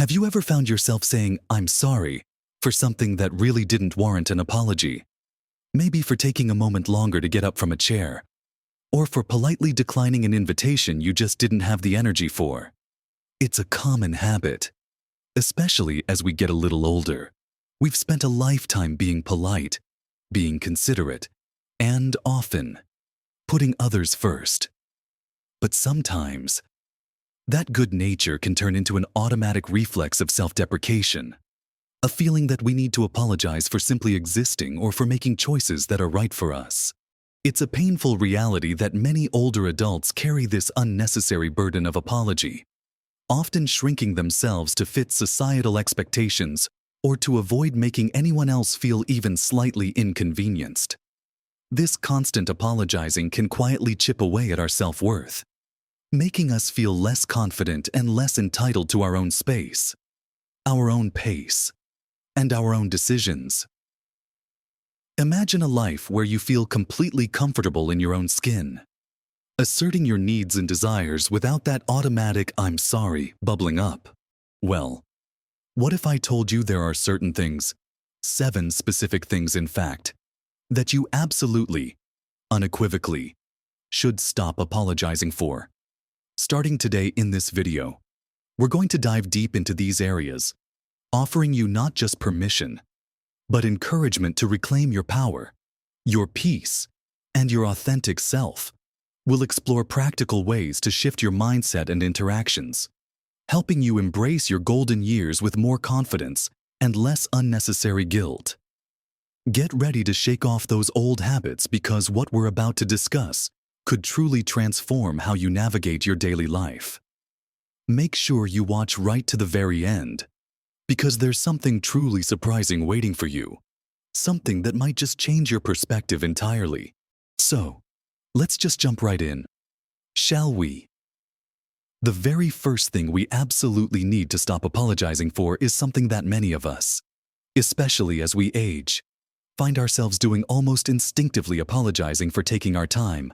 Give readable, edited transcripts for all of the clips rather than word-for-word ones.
Have you ever found yourself saying, "I'm sorry," for something that really didn't warrant an apology? Maybe for taking a moment longer to get up from a chair, or for politely declining an invitation you just didn't have the energy for. It's a common habit, especially as we get a little older. We've spent a lifetime being polite, being considerate, and often putting others first. But sometimes, that good nature can turn into an automatic reflex of self-deprecation, a feeling that we need to apologize for simply existing or for making choices that are right for us. It's a painful reality that many older adults carry this unnecessary burden of apology, often shrinking themselves to fit societal expectations or to avoid making anyone else feel even slightly inconvenienced. This constant apologizing can quietly chip away at our self-worth, making us feel less confident and less entitled to our own space, our own pace, and our own decisions. Imagine a life where you feel completely comfortable in your own skin, asserting your needs and desires without that automatic "I'm sorry" bubbling up. Well, what if I told you there are certain things, 7 specific things in fact, that you absolutely, unequivocally, should stop apologizing for? Starting today in this video, we're going to dive deep into these areas, offering you not just permission, but encouragement to reclaim your power, your peace, and your authentic self. We'll explore practical ways to shift your mindset and interactions, helping you embrace your golden years with more confidence and less unnecessary guilt. Get ready to shake off those old habits because what we're about to discuss could truly transform how you navigate your daily life. Make sure you watch right to the very end, because there's something truly surprising waiting for you, something that might just change your perspective entirely. So, let's just jump right in, shall we? The very first thing we absolutely need to stop apologizing for is something that many of us, especially as we age, find ourselves doing almost instinctively: apologizing for taking our time.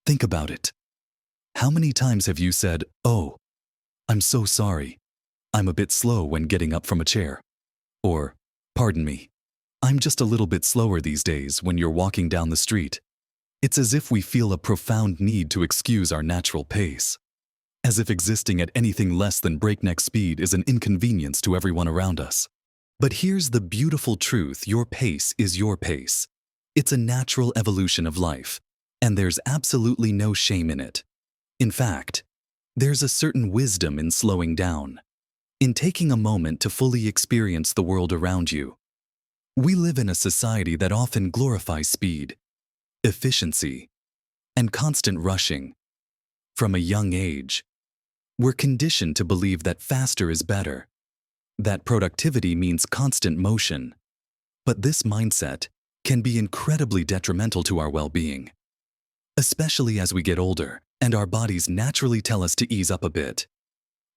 Think about it. How many times have you said, "Oh, I'm so sorry. I'm a bit slow when getting up from a chair." Or, "Pardon me, I'm just a little bit slower these days," when you're walking down the street. It's as if we feel a profound need to excuse our natural pace, as if existing at anything less than breakneck speed is an inconvenience to everyone around us. But here's the beautiful truth: your pace is your pace. It's a natural evolution of life, and there's absolutely no shame in it. In fact, there's a certain wisdom in slowing down, in taking a moment to fully experience the world around you. We live in a society that often glorifies speed, efficiency, and constant rushing. From a young age, we're conditioned to believe that faster is better, that productivity means constant motion. But this mindset can be incredibly detrimental to our well-being, especially as we get older and our bodies naturally tell us to ease up a bit.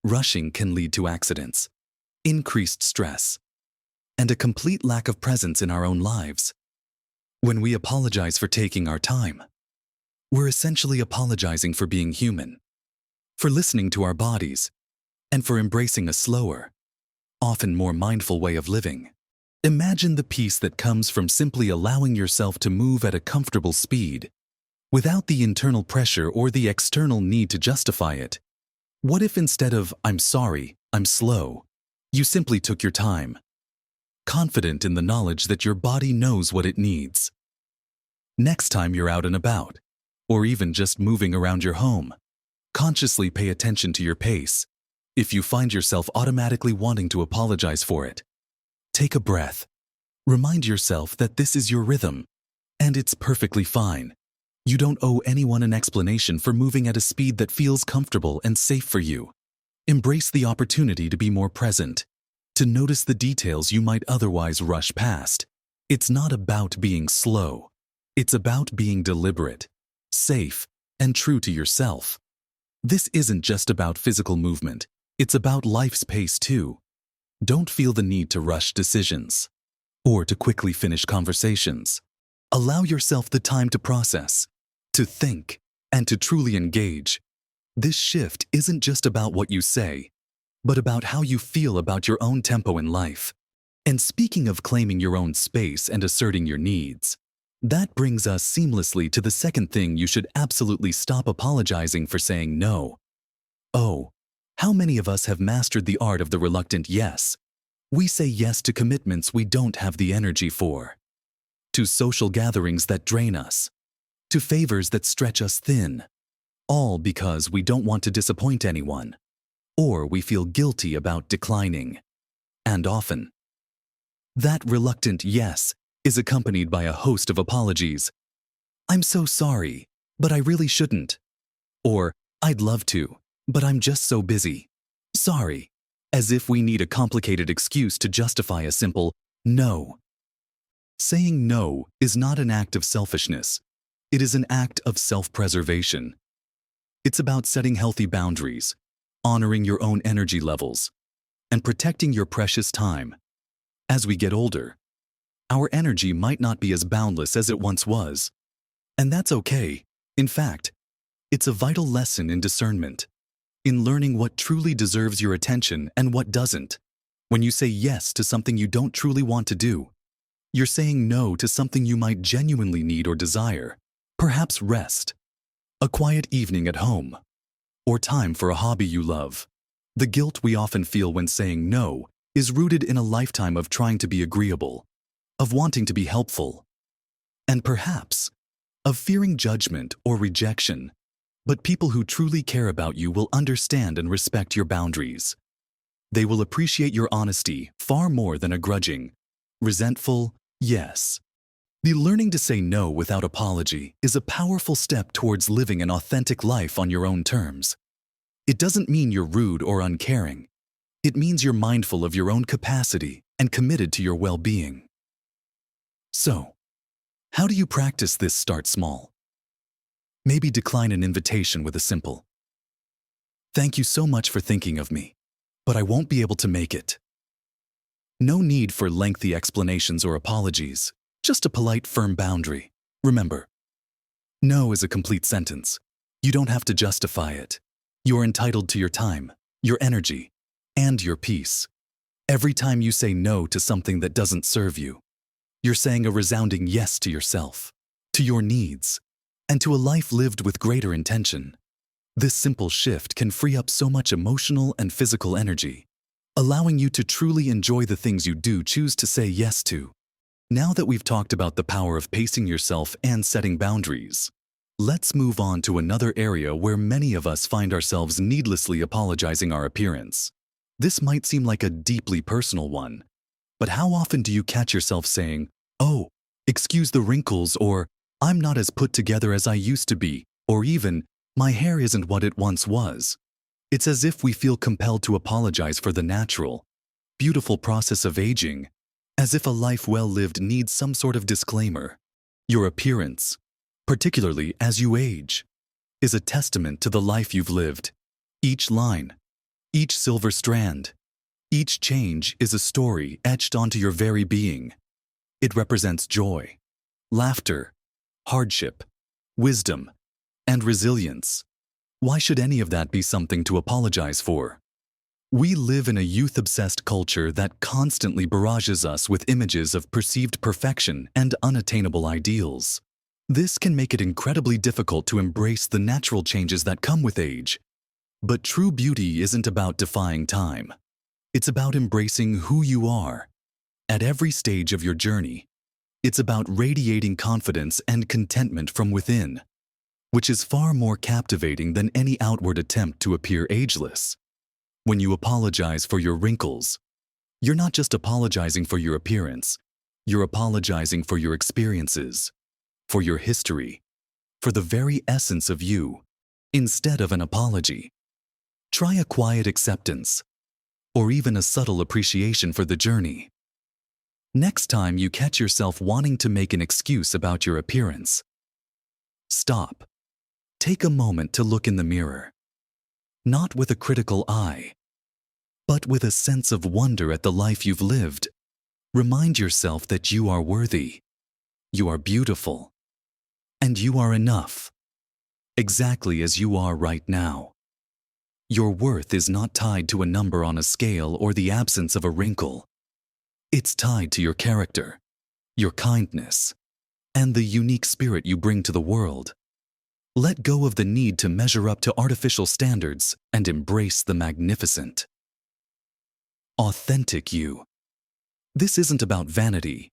Rushing can lead to accidents, increased stress, and a complete lack of presence in our own lives. When we apologize for taking our time, we're essentially apologizing for being human, for listening to our bodies, and for embracing a slower, often more mindful way of living. Imagine the peace that comes from simply allowing yourself to move at a comfortable speed, without the internal pressure or the external need to justify it. What if instead of "I'm sorry, I'm slow," you simply took your time, confident in the knowledge that your body knows what it needs? Next time you're out and about, or even just moving around your home, consciously pay attention to your pace. If you find yourself automatically wanting to apologize for it, take a breath. Remind yourself that this is your rhythm, and it's perfectly fine. You don't owe anyone an explanation for moving at a speed that feels comfortable and safe for you. Embrace the opportunity to be more present, to notice the details you might otherwise rush past. It's not about being slow. It's about being deliberate, safe, and true to yourself. This isn't just about physical movement. It's about life's pace too. Don't feel the need to rush decisions or to quickly finish conversations. Allow yourself the time to process, to think, and to truly engage. This shift isn't just about what you say. but about how you feel about your own tempo in life. And speaking of claiming your own space and asserting your needs, that brings us seamlessly to the second thing you should absolutely stop apologizing for saying no. Oh, how many of us have mastered the art of the reluctant yes? We say yes to commitments we don't have the energy for, to social gatherings that drain us, to favors that stretch us thin, all because we don't want to disappoint anyone, or we feel guilty about declining. And often, that reluctant yes is accompanied by a host of apologies. I'm so sorry, but I really shouldn't. Or, I'd love to, but I'm just so busy. Sorry. As if we need a complicated excuse to justify a simple no. Saying no is not an act of selfishness. It is an act of self-preservation. It's about setting healthy boundaries, honoring your own energy levels, and protecting your precious time. As we get older, our energy might not be as boundless as it once was. And that's okay. In fact, it's a vital lesson in discernment, in learning what truly deserves your attention and what doesn't. When you say yes to something you don't truly want to do, you're saying no to something you might genuinely need or desire. Perhaps rest, a quiet evening at home, or time for a hobby you love. The guilt we often feel when saying no is rooted in a lifetime of trying to be agreeable, of wanting to be helpful, and perhaps of fearing judgment or rejection. But people who truly care about you will understand and respect your boundaries. They will appreciate your honesty far more than a grudging, resentful yes. The learning to say no without apology is a powerful step towards living an authentic life on your own terms. It doesn't mean you're rude or uncaring. It means you're mindful of your own capacity and committed to your well-being. So, how do you practice this? Start small. Maybe decline an invitation with a simple, "Thank you so much for thinking of me, but I won't be able to make it." No need for lengthy explanations or apologies, just a polite, firm boundary. Remember, no is a complete sentence. You don't have to justify it. You're entitled to your time, your energy, and your peace. Every time you say no to something that doesn't serve you, you're saying a resounding yes to yourself, to your needs, and to a life lived with greater intention. This simple shift can free up so much emotional and physical energy, allowing you to truly enjoy the things you do choose to say yes to. Now that we've talked about the power of pacing yourself and setting boundaries, let's move on to another area where many of us find ourselves needlessly apologizing: our appearance. This might seem like a deeply personal one, but how often do you catch yourself saying, "Oh, excuse the wrinkles," or "I'm not as put together as I used to be," or even, "My hair isn't what it once was"? It's as if we feel compelled to apologize for the natural, beautiful process of aging, as if a life well lived needs some sort of disclaimer. Your appearance, particularly as you age, is a testament to the life you've lived. Each line, each silver strand, each change is a story etched onto your very being. It represents joy, laughter, hardship, wisdom, and resilience. Why should any of that be something to apologize for? We live in a youth-obsessed culture that constantly barrages us with images of perceived perfection and unattainable ideals. This can make it incredibly difficult to embrace the natural changes that come with age. But true beauty isn't about defying time. It's about embracing who you are. At every stage of your journey, it's about radiating confidence and contentment from within, which is far more captivating than any outward attempt to appear ageless. When you apologize for your wrinkles, you're not just apologizing for your appearance, you're apologizing for your experiences, for your history, for the very essence of you. Instead of an apology, try a quiet acceptance, or even a subtle appreciation for the journey. Next time you catch yourself wanting to make an excuse about your appearance, stop. Take a moment to look in the mirror, not with a critical eye, but with a sense of wonder at the life you've lived. Remind yourself that you are worthy, you are beautiful, and you are enough, exactly as you are right now. Your worth is not tied to a number on a scale or the absence of a wrinkle. It's tied to your character, your kindness, and the unique spirit you bring to the world. Let go of the need to measure up to artificial standards and embrace the magnificent, authentic you. This isn't about vanity.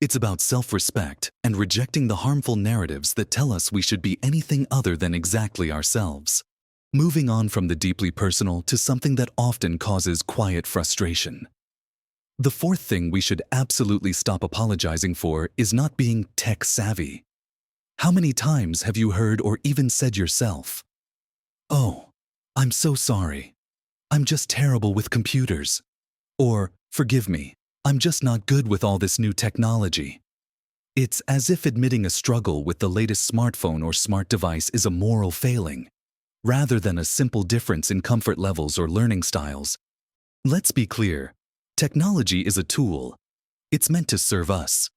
It's about self-respect and rejecting the harmful narratives that tell us we should be anything other than exactly ourselves. Moving on from the deeply personal to something that often causes quiet frustration. The fourth thing we should absolutely stop apologizing for is not being tech-savvy. How many times have you heard or even said yourself, "Oh, I'm so sorry. I'm just terrible with computers." Or, "Forgive me, I'm just not good with all this new technology." It's as if admitting a struggle with the latest smartphone or smart device is a moral failing, rather than a simple difference in comfort levels or learning styles. Let's be clear, technology is a tool. It's meant to serve us,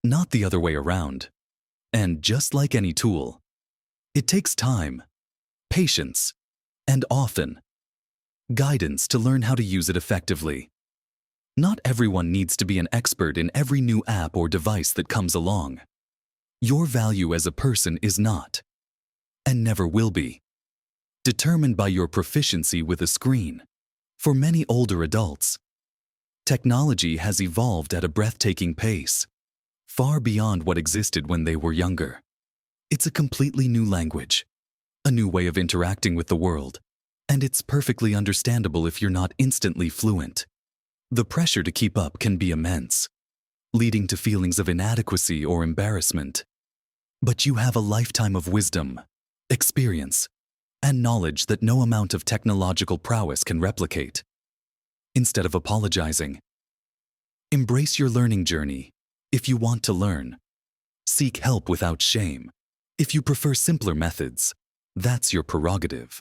not the other way around. And just like any tool, it takes time, patience, and often guidance to learn how to use it effectively. Not everyone needs to be an expert in every new app or device that comes along. Your value as a person is not, and never will be, determined by your proficiency with a screen. For many older adults, technology has evolved at a breathtaking pace, far beyond what existed when they were younger. It's a completely new language, a new way of interacting with the world, and it's perfectly understandable if you're not instantly fluent. The pressure to keep up can be immense, leading to feelings of inadequacy or embarrassment. But you have a lifetime of wisdom, experience, and knowledge that no amount of technological prowess can replicate. Instead of apologizing, embrace your learning journey. If you want to learn, seek help without shame. If you prefer simpler methods, that's your prerogative.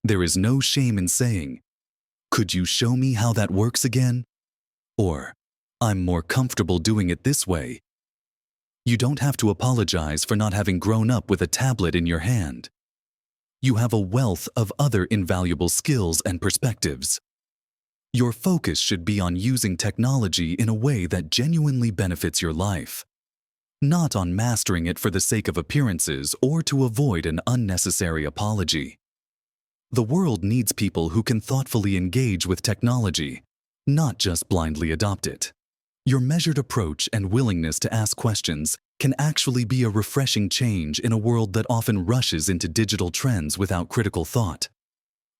There is no shame in saying, "Could you show me how that works again?" Or, "I'm more comfortable doing it this way." You don't have to apologize for not having grown up with a tablet in your hand. You have a wealth of other invaluable skills and perspectives. Your focus should be on using technology in a way that genuinely benefits your life, not on mastering it for the sake of appearances or to avoid an unnecessary apology. The world needs people who can thoughtfully engage with technology, not just blindly adopt it. Your measured approach and willingness to ask questions can actually be a refreshing change in a world that often rushes into digital trends without critical thought.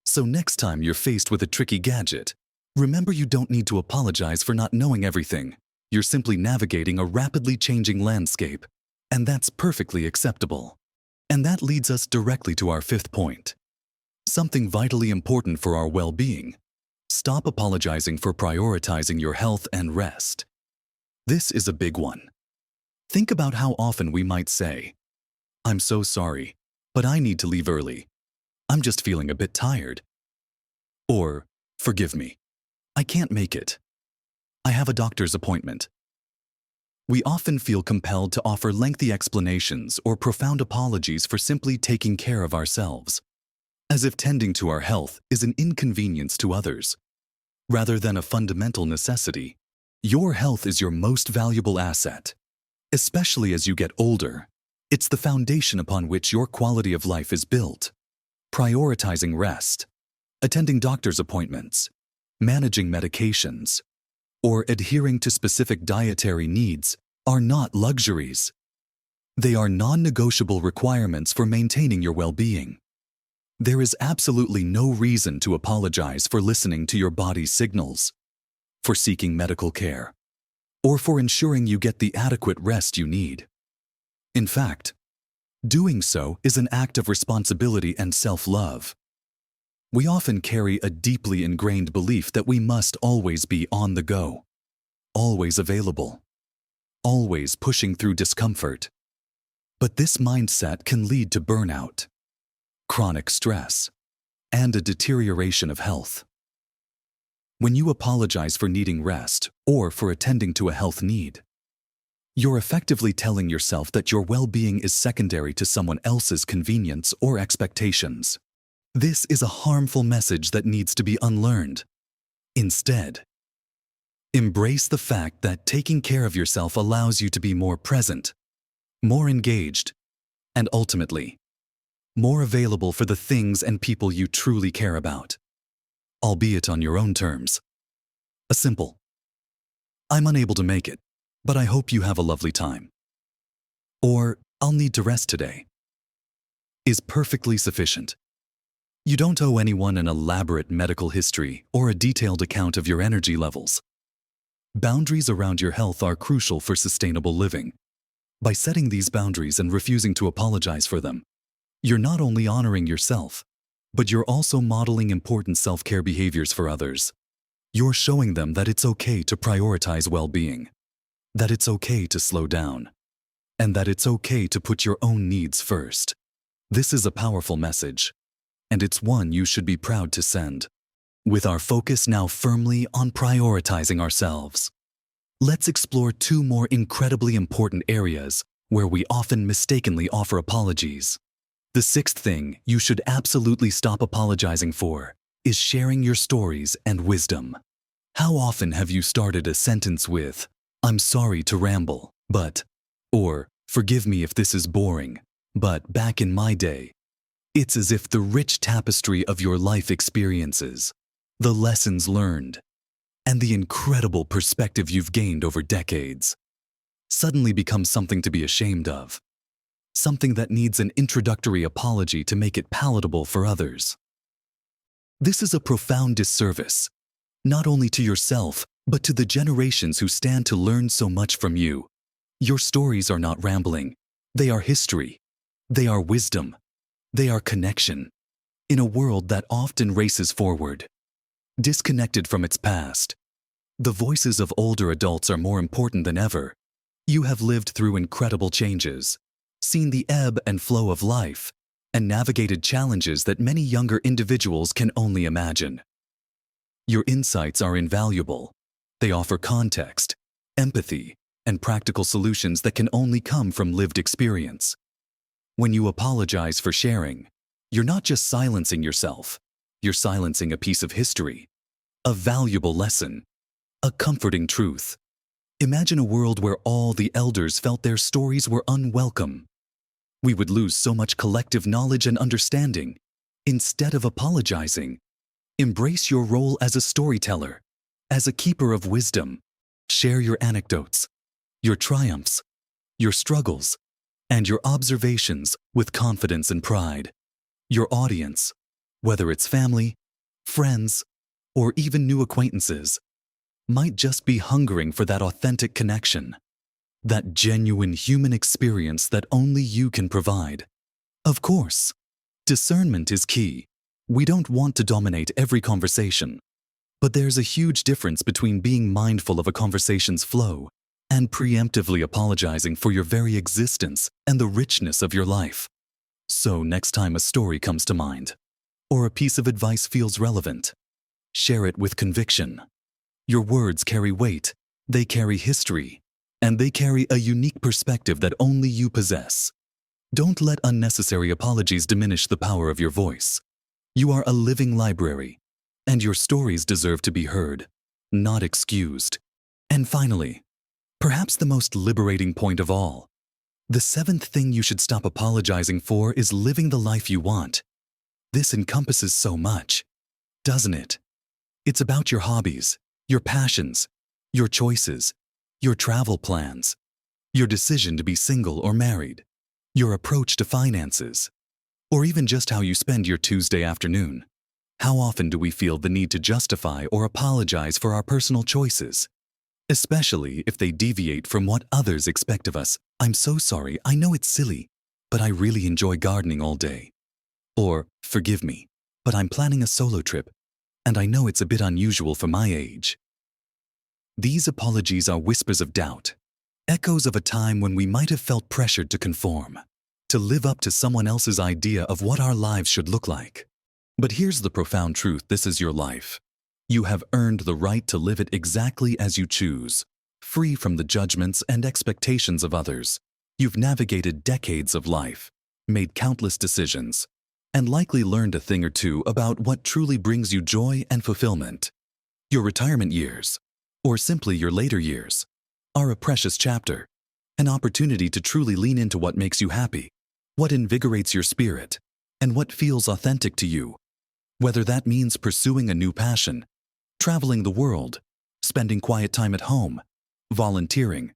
So next time you're faced with a tricky gadget, remember you don't need to apologize for not knowing everything. You're simply navigating a rapidly changing landscape, and that's perfectly acceptable. And that leads us directly to our fifth point. Something vitally important for our well-being. Stop apologizing for prioritizing your health and rest. This is a big one. Think about how often we might say, "I'm so sorry, but I need to leave early. I'm just feeling a bit tired." Or, "Forgive me, I can't make it. I have a doctor's appointment." We often feel compelled to offer lengthy explanations or profound apologies for simply taking care of ourselves, as if tending to our health is an inconvenience to others, rather than a fundamental necessity. Your health is your most valuable asset. Especially as you get older, it's the foundation upon which your quality of life is built. Prioritizing rest, attending doctor's appointments, managing medications, or adhering to specific dietary needs are not luxuries. They are non-negotiable requirements for maintaining your well-being. There is absolutely no reason to apologize for listening to your body's signals, for seeking medical care, or for ensuring you get the adequate rest you need. In fact, doing so is an act of responsibility and self-love. We often carry a deeply ingrained belief that we must always be on the go, always available, always pushing through discomfort. But this mindset can lead to burnout, chronic stress, and a deterioration of health. When you apologize for needing rest or for attending to a health need, you're effectively telling yourself that your well-being is secondary to someone else's convenience or expectations. This is a harmful message that needs to be unlearned. Instead, embrace the fact that taking care of yourself allows you to be more present, more engaged, and ultimately, more available for the things and people you truly care about, albeit on your own terms. A simple, "I'm unable to make it, but I hope you have a lovely time," or "I'll need to rest today," is perfectly sufficient. You don't owe anyone an elaborate medical history or a detailed account of your energy levels. Boundaries around your health are crucial for sustainable living. By setting these boundaries and refusing to apologize for them, you're not only honoring yourself, but you're also modeling important self-care behaviors for others. You're showing them that it's okay to prioritize well-being, that it's okay to slow down, and that it's okay to put your own needs first. This is a powerful message, and it's one you should be proud to send. With our focus now firmly on prioritizing ourselves, let's explore two more incredibly important areas where we often mistakenly offer apologies. The sixth thing you should absolutely stop apologizing for is sharing your stories and wisdom. How often have you started a sentence with, "I'm sorry to ramble, but," or "Forgive me if this is boring, but back in my day." It's as if the rich tapestry of your life experiences, the lessons learned, and the incredible perspective you've gained over decades suddenly becomes something to be ashamed of, something that needs an introductory apology to make it palatable for others. This is a profound disservice, not only to yourself, but to the generations who stand to learn so much from you. Your stories are not rambling. They are history. They are wisdom. They are connection. In a world that often races forward, disconnected from its past, the voices of older adults are more important than ever. You have lived through incredible changes, seen the ebb and flow of life, and navigated challenges that many younger individuals can only imagine. Your insights are invaluable. They offer context, empathy, and practical solutions that can only come from lived experience. When you apologize for sharing, you're not just silencing yourself, you're silencing a piece of history, a valuable lesson, a comforting truth. Imagine a world where all the elders felt their stories were unwelcome. We would lose so much collective knowledge and understanding. Instead of apologizing, embrace your role as a storyteller, as a keeper of wisdom. Share your anecdotes, your triumphs, your struggles, and your observations with confidence and pride. Your audience, whether it's family, friends, or even new acquaintances, might just be hungering for that authentic connection, that genuine human experience that only you can provide. Of course, discernment is key. We don't want to dominate every conversation, but there's a huge difference between being mindful of a conversation's flow and preemptively apologizing for your very existence and the richness of your life. So next time a story comes to mind, or a piece of advice feels relevant, share it with conviction. Your words carry weight, they carry history, and they carry a unique perspective that only you possess. Don't let unnecessary apologies diminish the power of your voice. You are a living library, and your stories deserve to be heard, not excused. And finally, perhaps the most liberating point of all, the seventh thing you should stop apologizing for is living the life you want. This encompasses so much, doesn't it? It's about your hobbies, your passions, your choices, your travel plans, your decision to be single or married, your approach to finances, or even just how you spend your Tuesday afternoon. How often do we feel the need to justify or apologize for our personal choices, especially if they deviate from what others expect of us? "I'm so sorry, I know it's silly, but I really enjoy gardening all day." Or, "Forgive me, but I'm planning a solo trip, and I know it's a bit unusual for my age." These apologies are whispers of doubt, echoes of a time when we might have felt pressured to conform, to live up to someone else's idea of what our lives should look like. But here's the profound truth: this is your life. You have earned the right to live it exactly as you choose, free from the judgments and expectations of others. You've navigated decades of life, made countless decisions, and likely learned a thing or two about what truly brings you joy and fulfillment. Your retirement years, or simply your later years, are a precious chapter, an opportunity to truly lean into what makes you happy, what invigorates your spirit, and what feels authentic to you. Whether that means pursuing a new passion, traveling the world, spending quiet time at home, volunteering,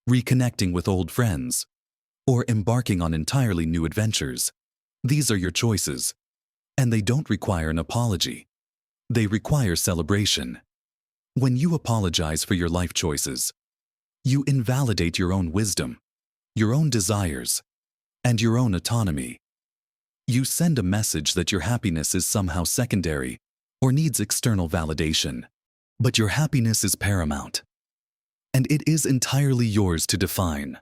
reconnecting with old friends, or embarking on entirely new adventures, these are your choices, and they don't require an apology. They require celebration. When you apologize for your life choices, you invalidate your own wisdom, your own desires, and your own autonomy. You send a message that your happiness is somehow secondary or needs external validation. But your happiness is paramount, and it is entirely yours to define.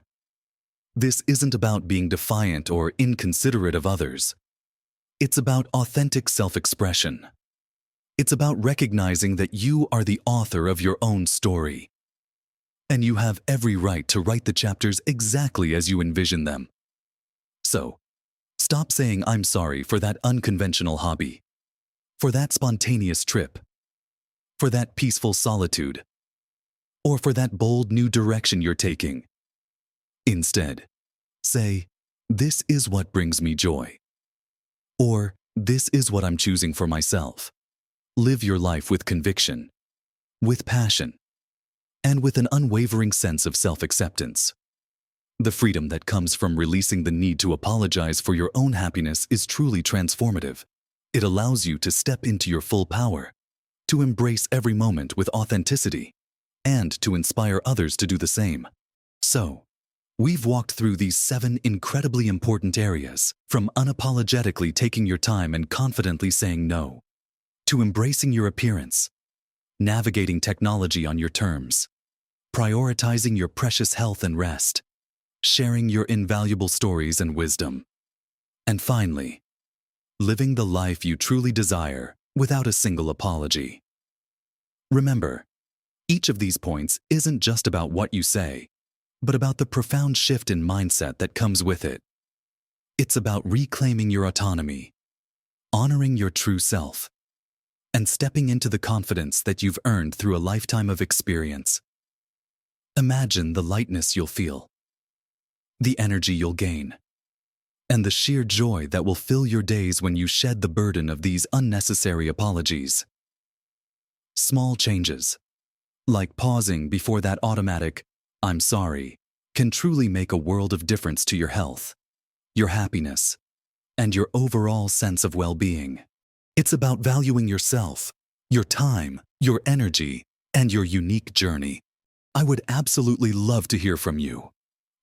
This isn't about being defiant or inconsiderate of others. It's about authentic self-expression. It's about recognizing that you are the author of your own story, and you have every right to write the chapters exactly as you envision them. So, stop saying I'm sorry for that unconventional hobby, for that spontaneous trip, for that peaceful solitude, or for that bold new direction you're taking. Instead, say, this is what brings me joy. Or, this is what I'm choosing for myself. Live your life with conviction, with passion, and with an unwavering sense of self-acceptance. The freedom that comes from releasing the need to apologize for your own happiness is truly transformative. It allows you to step into your full power, to embrace every moment with authenticity, and to inspire others to do the same. So, we've walked through these 7 incredibly important areas, from unapologetically taking your time and confidently saying no, to embracing your appearance, navigating technology on your terms, prioritizing your precious health and rest, sharing your invaluable stories and wisdom, and finally, living the life you truly desire without a single apology. Remember, each of these points isn't just about what you say, but about the profound shift in mindset that comes with it. It's about reclaiming your autonomy, honoring your true self, and stepping into the confidence that you've earned through a lifetime of experience. Imagine the lightness you'll feel, the energy you'll gain, and the sheer joy that will fill your days when you shed the burden of these unnecessary apologies. Small changes, like pausing before that automatic, "I'm sorry," can truly make a world of difference to your health, your happiness, and your overall sense of well-being. It's about valuing yourself, your time, your energy, and your unique journey. I would absolutely love to hear from you.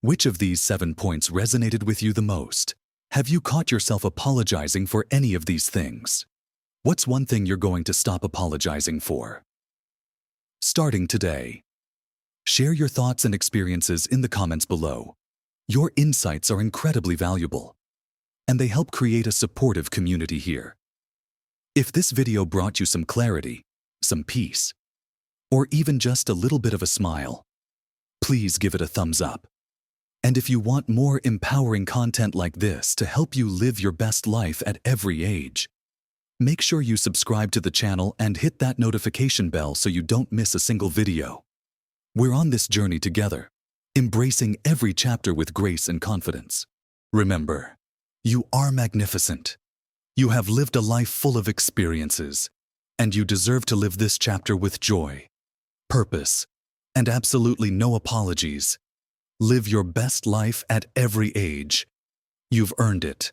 Which of these 7 points resonated with you the most? Have you caught yourself apologizing for any of these things? What's one thing you're going to stop apologizing for? Starting today, share your thoughts and experiences in the comments below. Your insights are incredibly valuable, and they help create a supportive community here. If this video brought you some clarity, some peace, or even just a little bit of a smile, please give it a thumbs up. And if you want more empowering content like this to help you live your best life at every age, make sure you subscribe to the channel and hit that notification bell so you don't miss a single video. We're on this journey together, embracing every chapter with grace and confidence. Remember, you are magnificent. You have lived a life full of experiences, and you deserve to live this chapter with joy, purpose, and absolutely no apologies. Live your best life at every age. You've earned it.